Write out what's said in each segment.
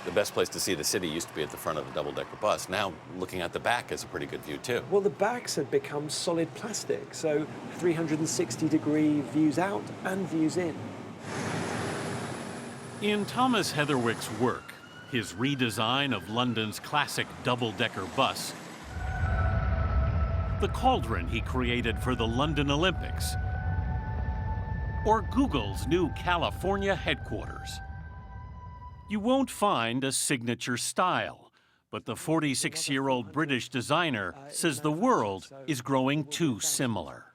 The best place to see the city used to be at the front of the double-decker bus. Now, looking at the back is a pretty good view, too. Well, the backs had become solid plastic, so 360-degree views out and views in. In Thomas Heatherwick's work, his redesign of London's classic double-decker bus, the cauldron he created for the London Olympics, or Google's new California headquarters, you won't find a signature style, but the 46-year-old British designer says the world is growing too similar.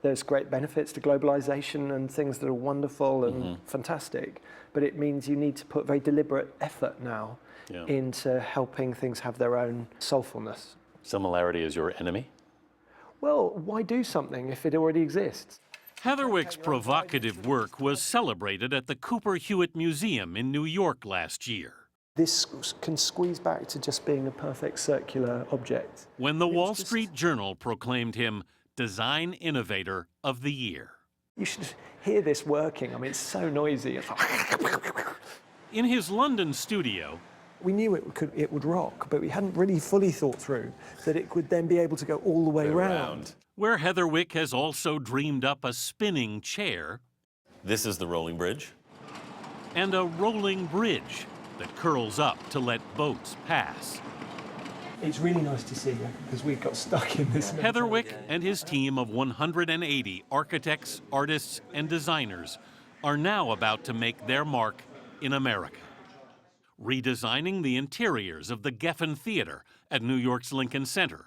There's great benefits to globalization and things that are wonderful and fantastic, but it means you need to put very deliberate effort now into helping things have their own soulfulness. Similarity is your enemy? Well, why do something if it already exists? Heatherwick's provocative work was celebrated at the Cooper Hewitt Museum in New York last year. This can squeeze back to just being a perfect circular object. When the Wall Street Journal proclaimed him Design Innovator of the Year. You should hear this working. I mean, it's so noisy. It's like... In his London studio, we knew it would rock, but we hadn't really fully thought through that it would then be able to go all the way around. Where Heatherwick has also dreamed up a spinning chair. This is the rolling bridge. And a rolling bridge that curls up to let boats pass. It's really nice to see you, because we got stuck in this. Heatherwick and his team of 180 architects, artists, and designers are now about to make their mark in America. Redesigning the interiors of the Geffen Theater at New York's Lincoln Center,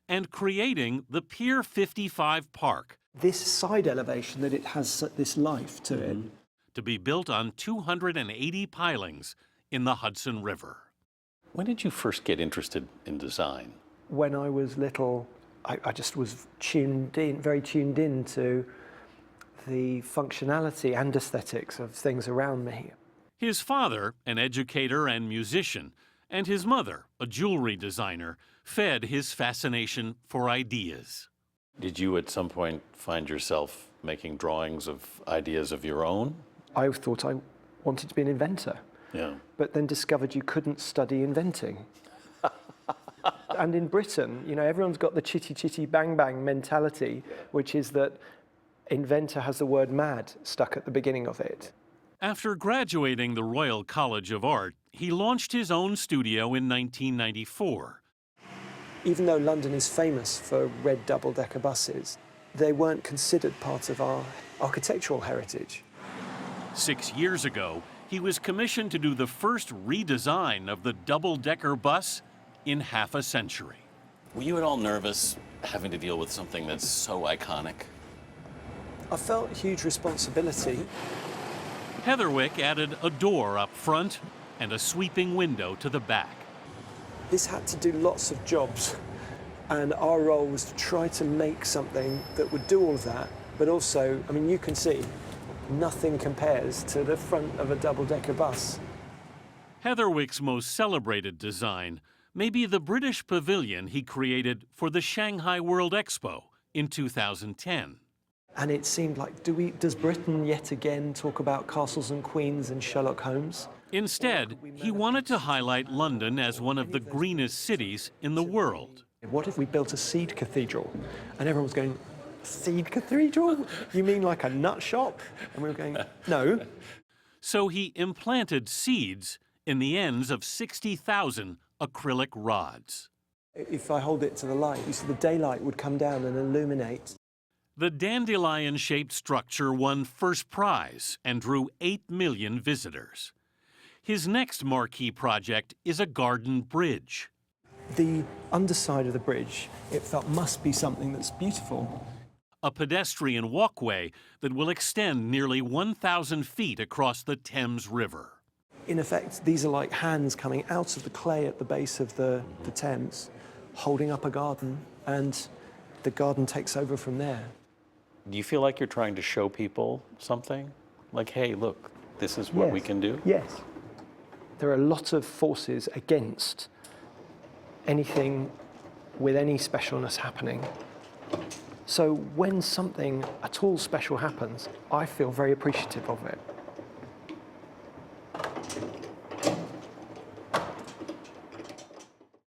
and creating the Pier 55 Park. This side elevation, that it has this life to it. To be built on 280 pilings in the Hudson River. When did you first get interested in design? When I was little, I just was very tuned in to the functionality and aesthetics of things around me. His father, an educator and musician, and his mother, a jewelry designer, fed his fascination for ideas. Did you at some point find yourself making drawings of ideas of your own? I thought I wanted to be an inventor. Yeah. But then discovered you couldn't study inventing. And in Britain, you know, everyone's got the chitty chitty bang bang mentality, which is that inventor has the word mad stuck at the beginning of it. After graduating the Royal College of Art, he launched his own studio in 1994. Even though London is famous for red double-decker buses, they weren't considered part of our architectural heritage. 6 years ago, he was commissioned to do the first redesign of the double-decker bus in half a century. Were you at all nervous having to deal with something that's so iconic? I felt huge responsibility. Heatherwick added a door up front and a sweeping window to the back. This had to do lots of jobs, and our role was to try to make something that would do all of that, but also, I mean, you can see, nothing compares to the front of a double-decker bus. Heatherwick's most celebrated design may be the British pavilion he created for the Shanghai World Expo in 2010. And it seemed like, does Britain yet again talk about castles and queens and Sherlock Holmes? Instead, he wanted to highlight London as one of the greenest cities in the world. What if we built a Seed Cathedral? And everyone was going, Seed Cathedral? You mean like a nut shop? And we were going, no. So he implanted seeds in the ends of 60,000 acrylic rods. If I hold it to the light, you see the daylight would come down and illuminate. The dandelion-shaped structure won first prize and drew 8 million visitors. His next marquee project is a garden bridge. The underside of the bridge, it felt, must be something that's beautiful. A pedestrian walkway that will extend nearly 1,000 feet across the Thames River. In effect, these are like hands coming out of the clay at the base of the Thames, holding up a garden, and the garden takes over from there. Do you feel like you're trying to show people something? Like, hey, look, this is what we can do? Yes. There are a lot of forces against anything with any specialness happening. So when something at all special happens, I feel very appreciative of it.